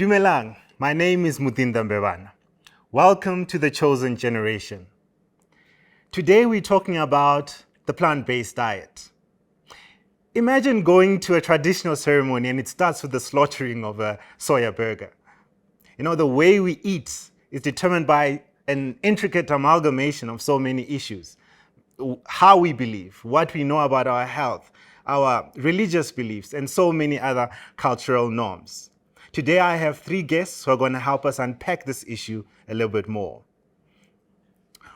Dumelang, my name is Muthinda Mbebana. Welcome to the Chosen Generation. Today we're talking about the plant-based diet. Imagine going to a traditional ceremony and it starts with the slaughtering of a soya burger. You know, the way we eat is determined by an intricate amalgamation of so many issues. How we believe, what we know about our health, our religious beliefs, and so many other cultural norms. Today I have three guests who are going to help us unpack this issue a little bit more.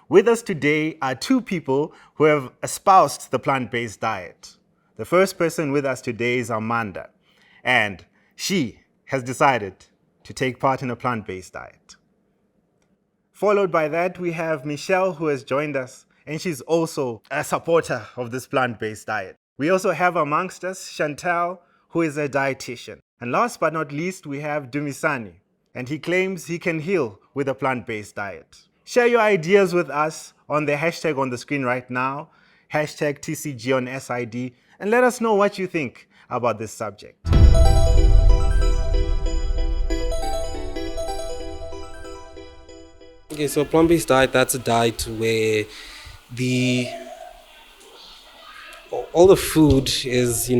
With us today are two people who have espoused the plant-based diet. The first person with us today is Amanda, and she has decided to take part in a plant-based diet. Followed by that, we have Michelle, who has joined us, and she's also a supporter of this plant-based diet. We also have amongst us Chantal, who is a dietitian. And last but not least, we have Dumisani, and he claims he can heal with a plant-based diet. Share your ideas with us on the hashtag on the screen right now, hashtag TCG on SID, and let us know what you think about this subject. Okay, so a plant-based diet, that's a diet where all the food is,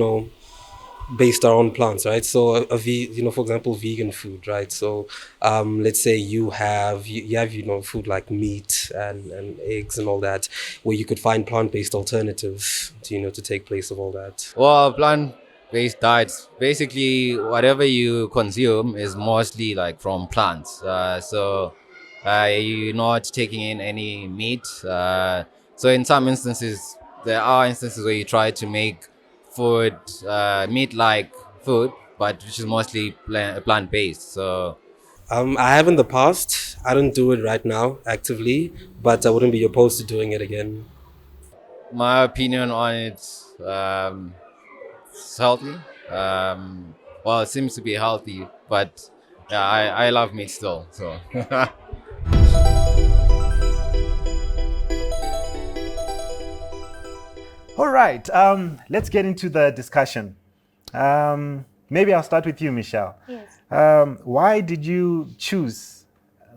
based around plants, right? So for example, vegan food, right? So let's say you have food like meat and eggs and all that, where you could find plant-based alternatives to take place of all that. Well, plant-based diets, basically whatever you consume is mostly like from plants. You're not taking in any meat. So in some instances, there are instances where you try to make food, meat-like food, but which is mostly plant-based. So I have in the past. I don't do it right now actively, but I wouldn't be opposed to doing it again. my opinion on it, it's healthy. Well, it seems to be healthy, but yeah, I love meat still. So. All right, let's get into the discussion. Maybe I'll start with you, Michelle. Yes. Why did you choose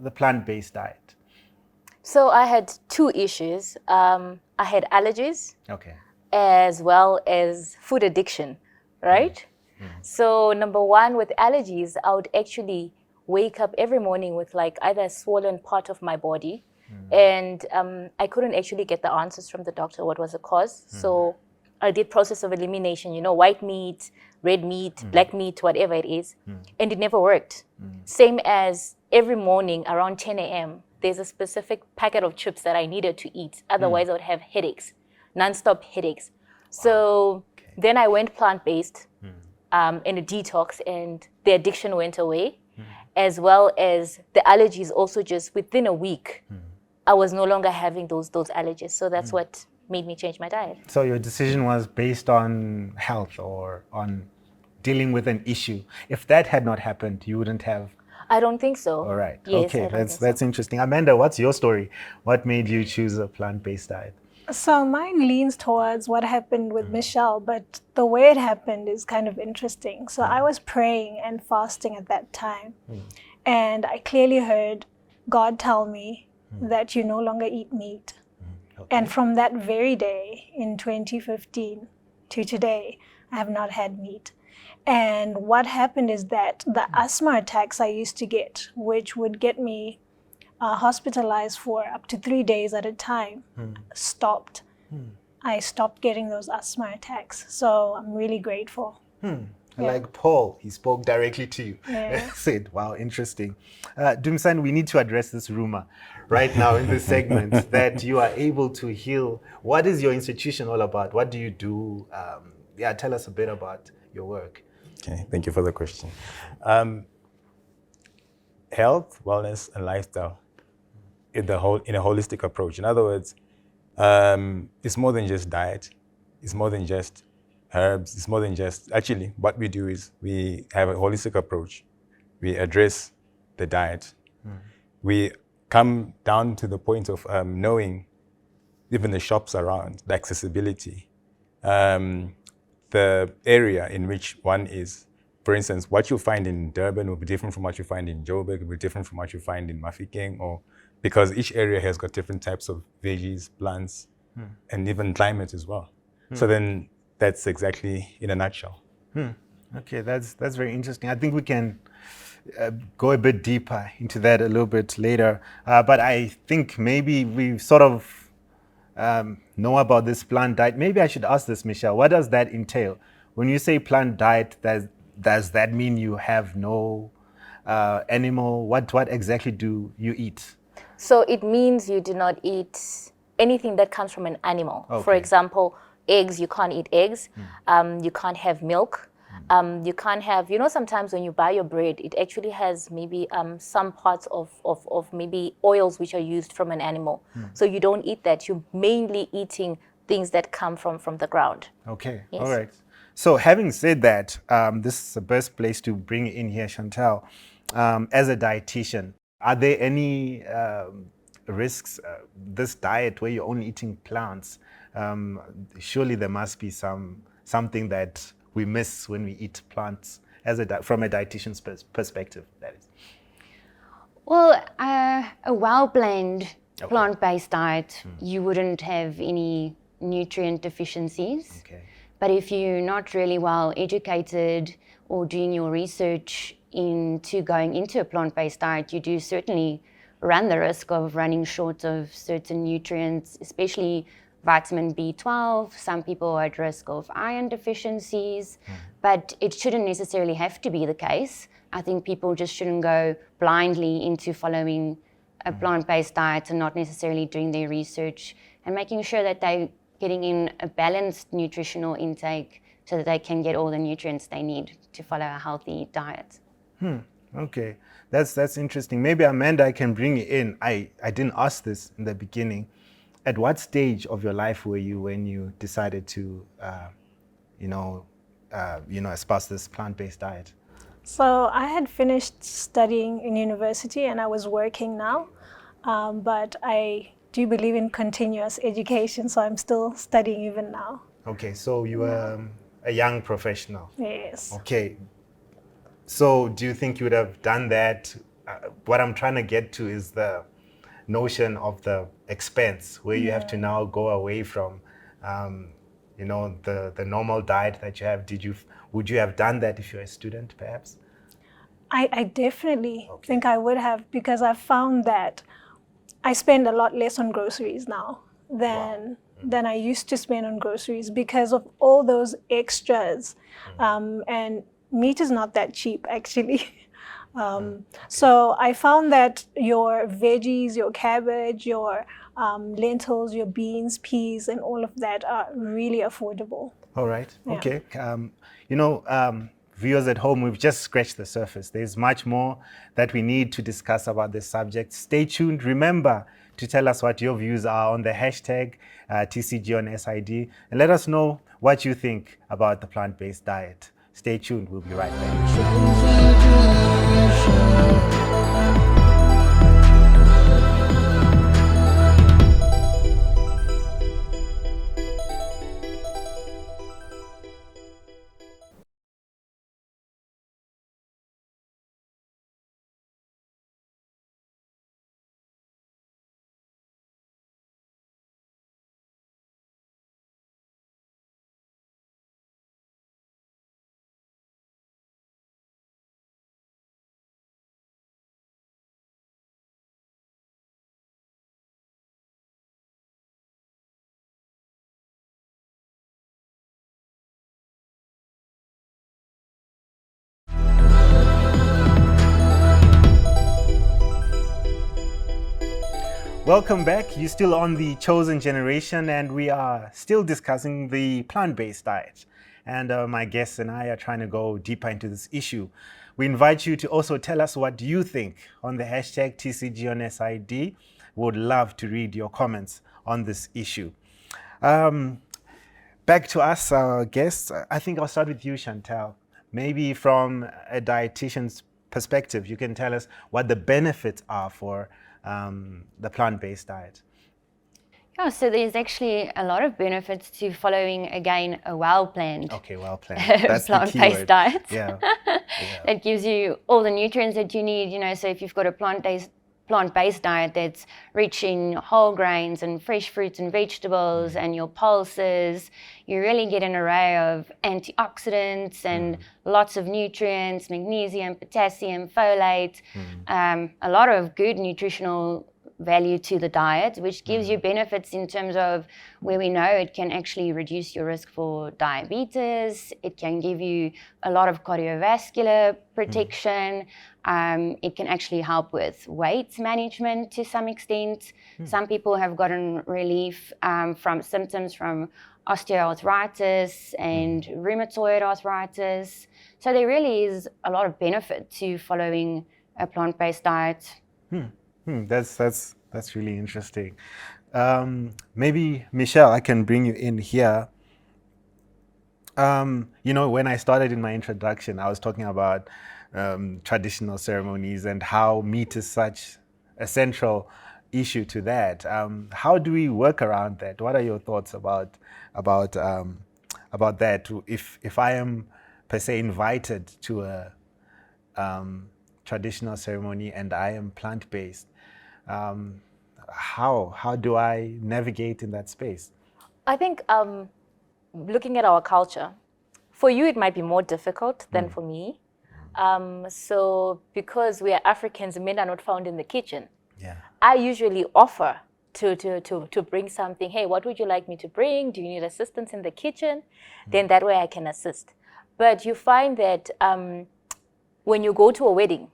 the plant-based diet? So I had two issues. I had allergies Okay. as well as food addiction, right? So number one, with allergies, I would actually wake up every morning with like either a swollen part of my body, and I couldn't actually get the answers from the doctor what was the cause. So I did process of elimination, white meat, red meat, black meat, whatever it is, and it never worked. Same as every morning around 10 a.m., there's a specific packet of chips that I needed to eat. Otherwise, I would have headaches, nonstop headaches. So then I went plant-based in a detox, and the addiction went away, as well as the allergies also just within a week. I was no longer having those allergies. So that's what made me change my diet. So your decision was based on health or on dealing with an issue. If that had not happened, you wouldn't have. I don't think so. All right. Yes, I Okay, don't think so. that's interesting. Amanda, what's your story? What made you choose a plant-based diet? So mine leans towards what happened with Michelle, but the way it happened is kind of interesting. So I was praying and fasting at that time, and I clearly heard God tell me that you no longer eat meat. Okay. And from that very day in 2015 to today, I have not had meat. And what happened is that the asthma attacks I used to get, which would get me hospitalized for up to 3 days at a time, stopped. I stopped getting those asthma attacks. So I'm really grateful. Like Paul, he spoke directly to you. Yeah. Said, wow, interesting. Dumsan, we need to address this rumor right now in this segment that you are able to heal. What is your institution all about? What do you do? Tell us a bit about your work. Okay, thank you for the question. Health, wellness, and lifestyle in a holistic approach. In other words, it's more than just diet. It's more than just herbs. It's more than just, actually, what we do is we have a holistic approach. We address the diet. We come down to the point of knowing even the shops around, the accessibility, the area in which one is, for instance, what you'll find in Durban will be different from what you find in Joburg, will be different from what you find in Mafikeng, or because each area has got different types of veggies, plants, and even climate as well. So then that's exactly in a nutshell. Okay, that's very interesting. I think we can go a bit deeper into that a little bit later. But I think maybe we sort of know about this plant diet. Maybe I should ask this, Michelle. What does that entail? When you say plant diet, does that mean you have no animal? What exactly do you eat? So it means you do not eat anything that comes from an animal. For Okay. example, eggs, you can't eat eggs. You can't have milk. You can't have, sometimes when you buy your bread, it actually has maybe some parts of maybe oils which are used from an animal. So you don't eat that. You're mainly eating things that come from the ground. Okay, Yes. all right. So having said that, this is the best place to bring in here, Chantal. As a dietitian, are there any risks, this diet where you're only eating plants? Surely there must be something that we miss when we eat plants from a dietitian's perspective, that is. Well, a well-blend plant-based diet, you wouldn't have any nutrient deficiencies. Okay. But if you're not really well educated or doing your research into going into a plant-based diet, you do certainly run the risk of running short of certain nutrients, especially vitamin B12. Some people are at risk of iron deficiencies, but it shouldn't necessarily have to be the case. I think people just shouldn't go blindly into following a plant-based diet and not necessarily doing their research and making sure that they're getting in a balanced nutritional intake so that they can get all the nutrients they need to follow a healthy diet. Okay, that's interesting. Maybe Amanda, I can bring you in. I didn't ask this in the beginning. At what stage of your life were you when you decided to, espouse this plant-based diet? So I had finished studying in university and I was working now, but I do believe in continuous education, so I'm still studying even now. Okay, so you were a young professional. Yes. Okay, so do you think you would have done that? What I'm trying to get to is the notion of the expense, where you have to now go away from, the normal diet that you have. Would you have done that if you're a student, perhaps? I definitely think I would have, because I found that I spend a lot less on groceries now than I used to spend on groceries because of all those extras. And meat is not that cheap, actually. So I found that your veggies, your cabbage, your lentils, your beans, peas, and all of that are really affordable. All right. Yeah. Okay. Viewers at home, we've just scratched the surface. There's much more that we need to discuss about this subject. Stay tuned. Remember to tell us what your views are on the hashtag TCG on SID, and let us know what you think about the plant-based diet. Stay tuned. We'll be right back. Welcome back. You're still on the Chosen Generation, and we are still discussing the plant-based diet. And my guests and I are trying to go deeper into this issue. We invite you to also tell us what you think on the hashtag TCG on SID. We would love to read your comments on this issue. Back to us, our guests. I think I'll start with you, Chantal. Maybe from a dietitian's perspective, you can tell us what the benefits are for the plant-based diet. Oh, so there's actually a lot of benefits to following, again, a well-planned Okay, well planned. That's the key plant-based word. diet. Yeah. It gives you all the nutrients that you need, so if you've got a plant-based diet that's rich in whole grains and fresh fruits and vegetables and your pulses, you really get an array of antioxidants and lots of nutrients, magnesium, potassium, folate, a lot of good nutritional value to the diet, which gives you benefits in terms of where we know it can actually reduce your risk for diabetes. It can give you a lot of cardiovascular protection. It can actually help with weight management to some extent. Some people have gotten relief from symptoms from osteoarthritis and rheumatoid arthritis. So there really is a lot of benefit to following a plant-based diet. That's really interesting. Maybe Michelle, I can bring you in here. When I started in my introduction, I was talking about traditional ceremonies and how meat is such a central issue to that. How do we work around that? What are your thoughts about that? If I am per se invited to a traditional ceremony and I am plant-based, how do I navigate in that space? I think looking at our culture, for you it might be more difficult than for me. So because we are Africans, men are not found in the kitchen. Yeah. I usually offer to bring something. Hey, what would you like me to bring? Do you need assistance in the kitchen? Then that way I can assist. But you find that when you go to a wedding,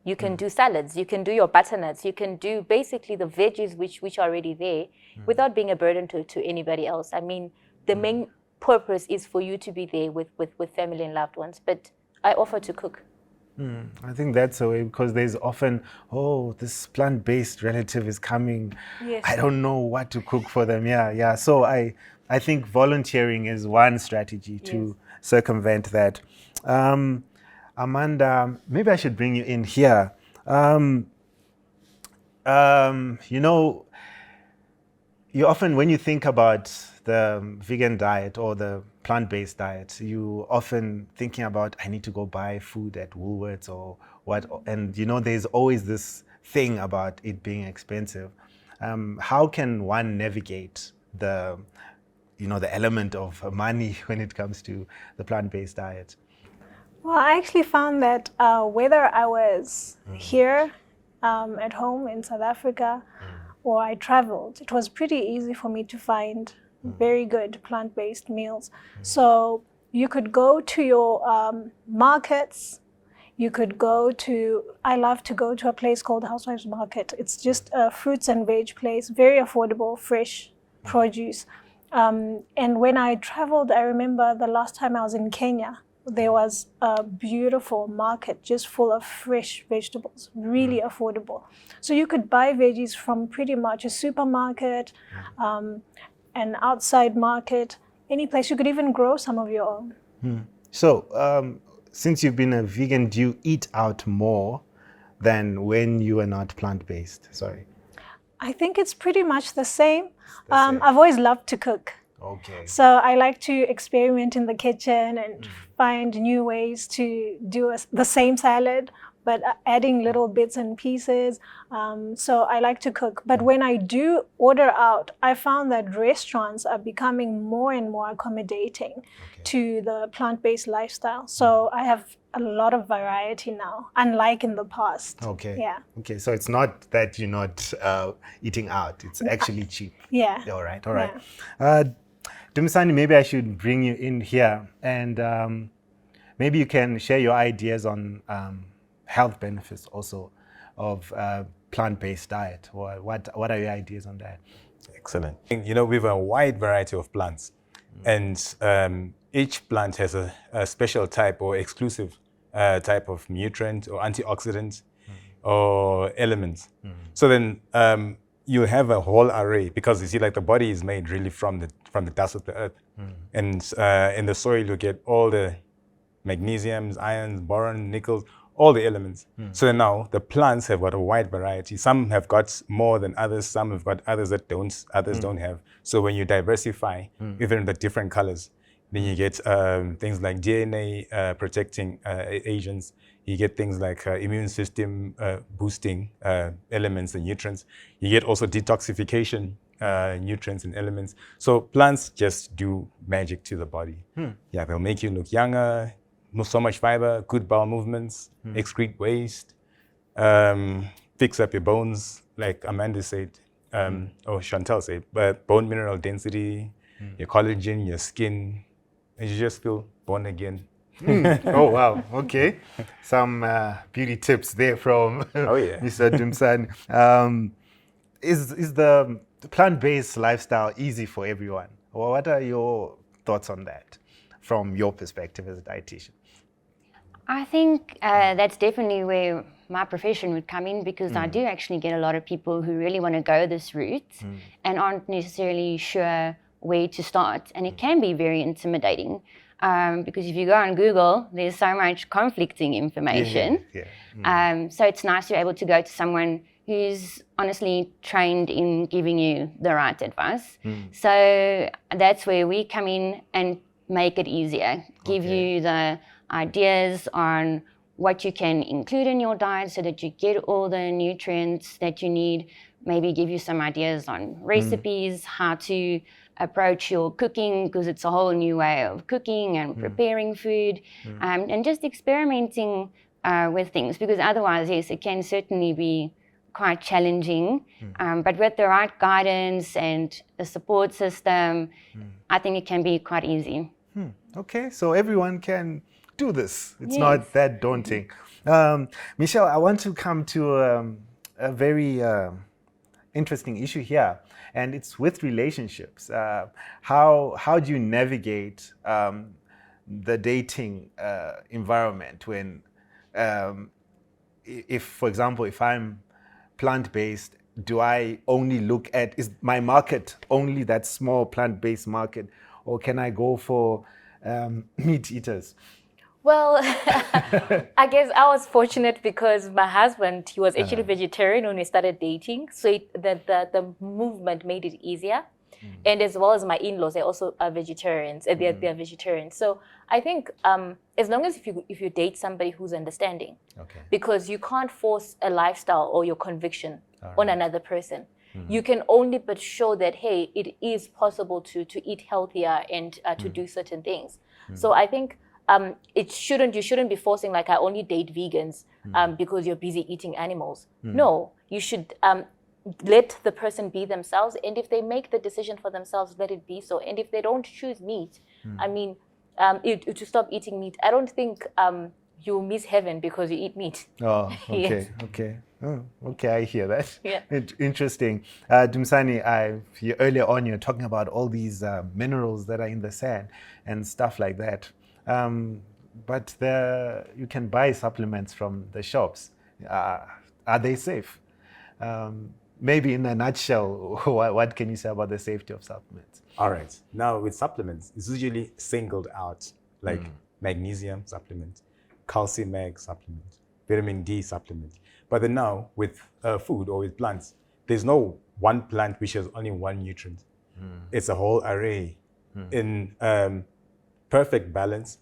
you can do salads, you can do your butternuts, you can do basically the veggies which are already there without being a burden to anybody else. I mean, the main purpose is for you to be there with family and loved ones, but I offer to cook. I think that's the way, because there's often, this plant-based relative is coming. Yes. I don't know what to cook for them. Yeah. So I think volunteering is one strategy to circumvent that. Amanda, maybe I should bring you in here. You often, when you think about the vegan diet or the plant-based diet, you often thinking about, I need to go buy food at Woolworths or what, and there's always this thing about it being expensive. How can one navigate the element of money when it comes to the plant-based diet? Well, I actually found that whether I was here at home in South Africa or I traveled, it was pretty easy for me to find very good plant-based meals. So you could go to your markets. You could I love to go to a place called Housewives Market. It's just a fruits and veg place, very affordable, fresh produce. And when I traveled, I remember the last time I was in Kenya, there was a beautiful market just full of fresh vegetables, really affordable. So you could buy veggies from pretty much a supermarket, an outside market, any place. You could even grow some of your own. So since you've been a vegan, do you eat out more than when you are not plant-based? Sorry. I think it's pretty much the same. I've always loved to cook. Okay. So I like to experiment in the kitchen and find new ways to do the same salad, but adding little bits and pieces. So I like to cook. But when I do order out, I found that restaurants are becoming more and more accommodating to the plant-based lifestyle. So I have a lot of variety now, unlike in the past. Okay. Yeah. Okay, so it's not that you're not eating out, it's actually cheap. Yeah. All right. Dumisani, maybe I should bring you in here, and maybe you can share your ideas on health benefits also of plant-based diet. Or what are your ideas on that? Excellent. We have a wide variety of plants, and each plant has a special type or exclusive type of nutrient or antioxidant or elements. So then you have a whole array, because you see, like, the body is made really from the dust of the earth, and in the soil you get all the magnesiums, irons, boron, nickels, all the elements. So now the plants have got a wide variety. Some have got more than others. Some have got others that others don't have. So when you diversify, even the different colors, then you get things like DNA protecting agents. You get things like immune system boosting elements and nutrients. You get also detoxification nutrients and elements. So plants just do magic to the body. Yeah, they'll make you look younger, so much fiber, good bowel movements, excrete waste, fix up your bones, like Amanda said, or Chantal said, but bone mineral density, your collagen, your skin, and you just feel born again. Oh, wow. Okay. Some beauty tips there from Oh, yeah. Mr. Dumsani. Is the plant-based lifestyle easy for everyone? Or what are your thoughts on that from your perspective as a dietitian? I think that's definitely where my profession would come in, because I do actually get a lot of people who really want to go this route and aren't necessarily sure where to start. And it can be very intimidating because if you go on Google, there's so much conflicting information. So it's nice to be able to go to someone who's honestly trained in giving you the right advice. So that's where we come in and make it easier, give you the ideas on what you can include in your diet so that you get all the nutrients that you need, maybe give you some ideas on recipes, how to approach your cooking, because it's a whole new way of cooking and preparing food, and just experimenting with things, because otherwise, yes, it can certainly be quite challenging, but with the right guidance and a support system, I think it can be quite easy. Okay, so everyone can do this. It's not that daunting. Michelle, I want to come to a very interesting issue here, and it's with relationships. How do you navigate the dating environment when, if, for example, if I'm plant-based, do I only look at, is my market only that small plant-based market, or can I go for meat eaters? Well, I guess I was fortunate because my husband, he was actually vegetarian when we started dating. So the movement made it easier. And as well as my in-laws, they also are vegetarians. They're vegetarians. So I think as long as if you date somebody who's understanding, because you can't force a lifestyle or your conviction on another person. You can only but show that, hey, it is possible to eat healthier and to do certain things. So I think you shouldn't be forcing, like, I only date vegans because you're busy eating animals. No, you should let the person be themselves, and if they make the decision for themselves, let it be so. And if they don't choose meat, I mean, to stop eating meat, I don't think you miss heaven because you eat meat. Oh, okay, Yes. okay. Oh, okay, I hear that. Yeah. Interesting. Dumsani, earlier on, you're talking about all these minerals that are in the sand and stuff like that. But you can buy supplements from the shops. Are they safe? Maybe in a nutshell, what can you say about the safety of supplements? All right. Now with supplements, it's usually singled out, like magnesium supplement, calcium mag supplement, vitamin D supplement. But then now with food or with plants, there's no one plant which has only one nutrient. It's a whole array in perfect balance,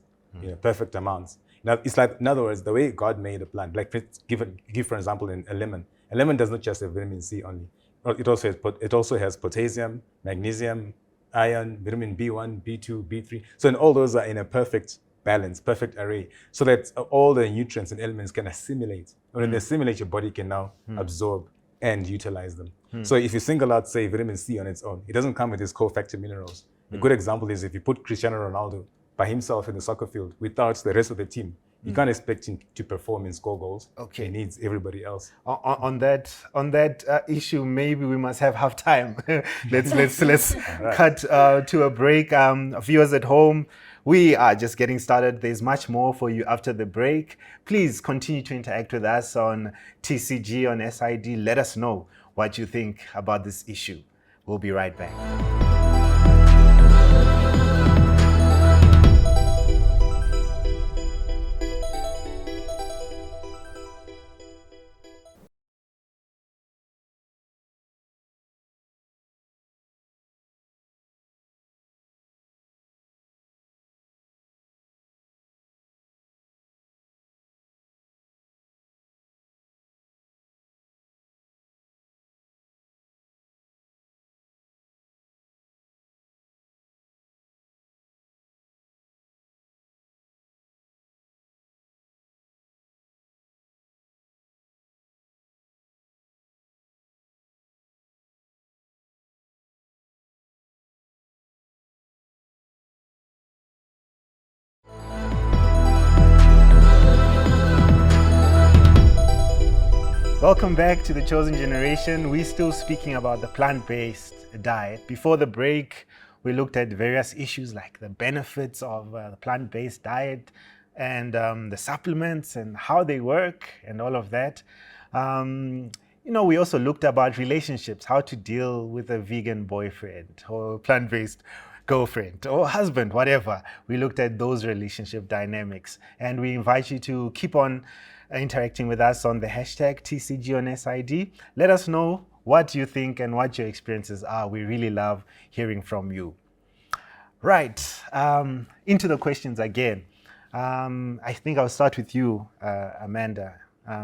perfect amounts. Now it's like, in other words, the way God made a plant. Like give for example, in a lemon. A lemon does not just have vitamin C only. It also has potassium, magnesium, iron, vitamin B1, B2, B3. So and all those are in a perfect balance, perfect array, so that all the nutrients and elements can assimilate. When they assimilate, your body can now absorb and utilize them. So if you single out, say, vitamin C on its own, it doesn't come with its cofactor minerals. A good example is if you put Cristiano Ronaldo by himself in the soccer field without the rest of the team, you can't expect him to perform and score goals. Okay. He needs everybody else. On that issue, maybe we must have half time. let's cut to a break. Viewers at home, we are just getting started. There's much more for you after the break. Please continue to interact with us on TCG, on SID. Let us know what you think about this issue. We'll be right back. Welcome back to The Chosen Generation. We're still speaking about the plant-based diet. Before the break, we looked at various issues like the benefits of the plant-based diet and the supplements and how they work and all of that. We also looked about relationships, how to deal with a vegan boyfriend or plant-based girlfriend or husband, whatever. We looked at those relationship dynamics, and we invite you to keep on interacting with us on the hashtag TCGONSID. Let us know what you think and what your experiences are. We really love hearing from you. Right, into the questions again. I think I'll start with you, Amanda.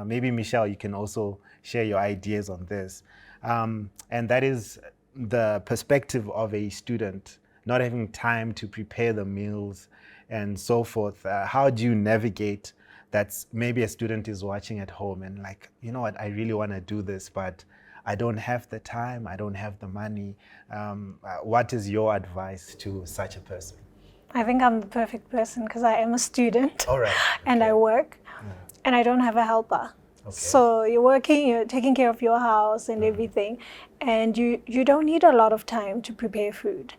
Maybe Michelle, you can also share your ideas on this. And that is the perspective of a student not having time to prepare the meals and so forth. How do you navigate that? Maybe a student is watching at home and like, you know what, I really want to do this, but I don't have the time, I don't have the money. What is your advice to such a person? I think I'm the perfect person because I am a student. All right. And I work and I don't have a helper. Okay. So you're working, you're taking care of your house and everything, and you don't need a lot of time to prepare food.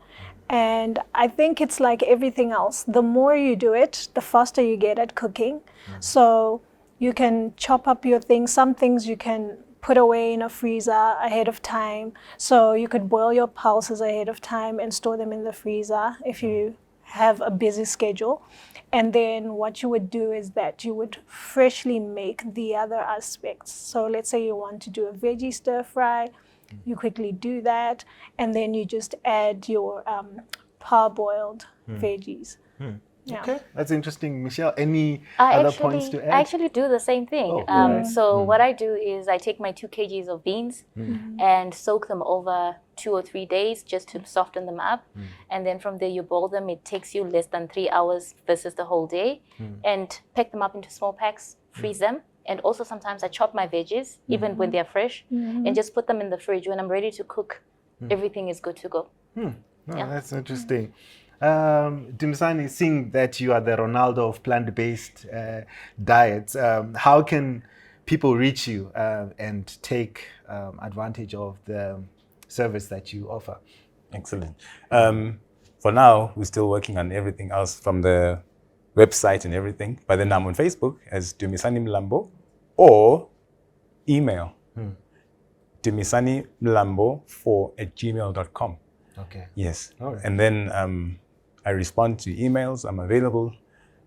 And I think it's like everything else. The more you do it, the faster you get at cooking. So you can chop up your things. Some things you can put away in a freezer ahead of time. So you could boil your pulses ahead of time and store them in the freezer if you have a busy schedule. And then what you would do is that you would freshly make the other aspects. So let's say you want to do a veggie stir fry, you quickly do that, and then you just add your parboiled veggies. Yeah. Okay, that's interesting. Michelle, any other points to add? I actually do the same thing. So what I do is I take my 2 kgs of beans and soak them over 2 or 3 days just to soften them up. And then from there you boil them. It takes you less than 3 hours versus the whole day. And pack them up into small packs, freeze them. And also sometimes I chop my veggies, even when they're fresh, and just put them in the fridge. When I'm ready to cook, everything is good to go. That's interesting. Dumisani, seeing that you are the Ronaldo of plant-based diets, how can people reach you and take advantage of the service that you offer? Excellent. For now, we're still working on everything else from the website and everything. But then I'm on Facebook as Dumisani Mlambo, or email dumisanimlambo4@gmail.com. Okay. Yes. All right. And then I respond to emails. I'm available.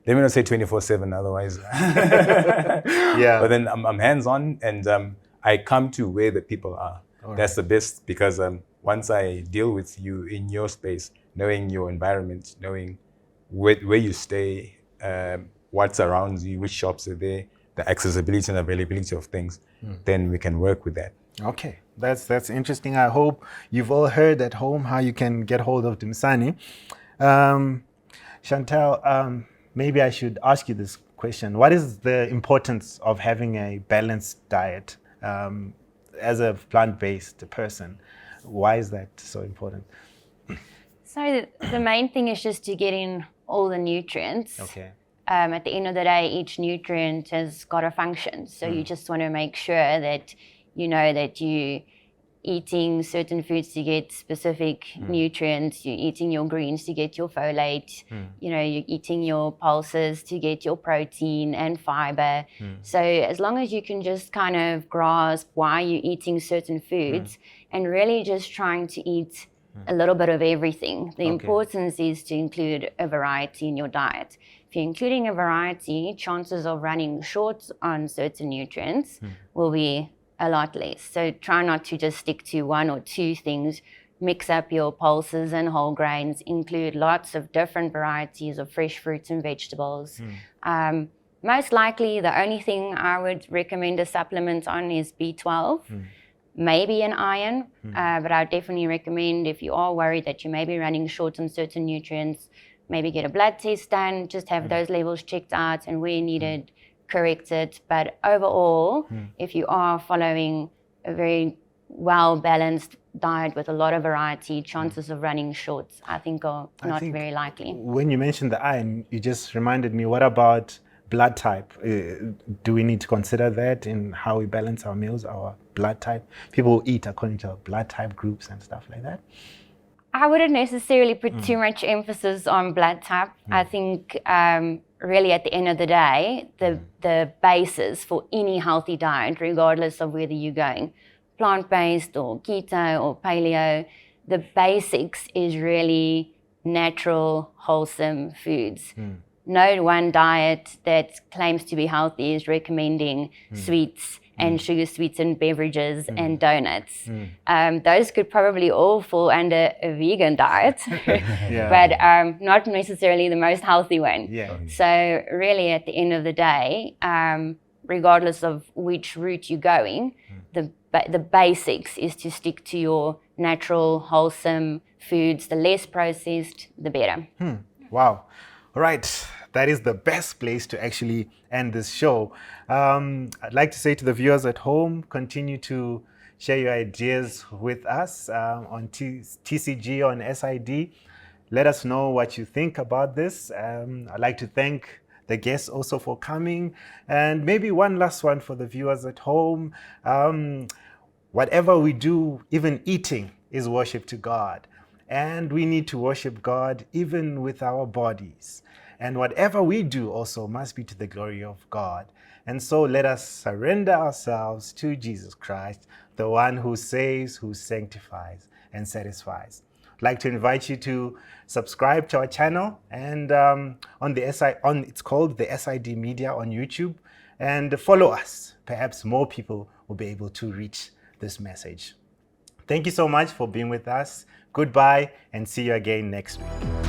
Let me not say 24/7, otherwise. Yeah. But then I'm hands-on, and I come to where the people are. All That's the best, because once I deal with you in your space, knowing your environment, knowing where you stay, what's around you, which shops are there, the accessibility and availability of things, then we can work with that. Okay, that's interesting. I hope you've all heard at home how you can get hold of Dumisani. Chantal, maybe I should ask you this question. What is the importance of having a balanced diet as a plant-based person? Why is that so important? So the main thing is just to get in all the nutrients. Okay. At the end of the day, each nutrient has got a function. So you just want to make sure that you know that you're eating certain foods to get specific nutrients. You're eating your greens to get your folate. You're eating your pulses to get your protein and fiber. So as long as you can just kind of grasp why you're eating certain foods and really just trying to eat a little bit of everything. The importance is to include a variety in your diet. If you're including a variety, chances of running short on certain nutrients will be a lot less. So try not to just stick to 1 or 2 things. Mix up your pulses and whole grains. Include lots of different varieties of fresh fruits and vegetables. Most likely, the only thing I would recommend a supplement on is B12. Maybe an iron, but I would definitely recommend, if you are worried that you may be running short on certain nutrients, maybe get a blood test done, just have those levels checked out, and where needed, correct it. But overall, if you are following a very well-balanced diet with a lot of variety, chances of running short, I think, are not very likely. When you mentioned the iron, you just reminded me, what about blood type. Do we need to consider that in how we balance our meals, our blood type? People eat according to blood type groups and stuff like that. I wouldn't necessarily put too much emphasis on blood type. I think really at the end of the day, the basis for any healthy diet, regardless of whether you're going plant-based or keto or paleo, the basics is really natural, wholesome foods. No one diet that claims to be healthy is recommending sweets and sugar sweetened beverages and donuts. Those could probably all fall under a vegan diet, but not necessarily the most healthy one. So really at the end of the day, regardless of which route you're going, the basics is to stick to your natural, wholesome foods. The less processed, the better. Wow. All right. That is the best place to actually end this show. I'd like to say to the viewers at home, continue to share your ideas with us on TCG, on SID. Let us know what you think about this. I'd like to thank the guests also for coming. And maybe one last one for the viewers at home. Whatever we do, even eating, is worship to God. And we need to worship God even with our bodies. And whatever we do also must be to the glory of God. And so let us surrender ourselves to Jesus Christ, the one who saves, who sanctifies and satisfies. I'd like to invite you to subscribe to our channel and it's called the SID Media on YouTube, and follow us. Perhaps more people will be able to reach this message. Thank you so much for being with us. Goodbye, and see you again next week.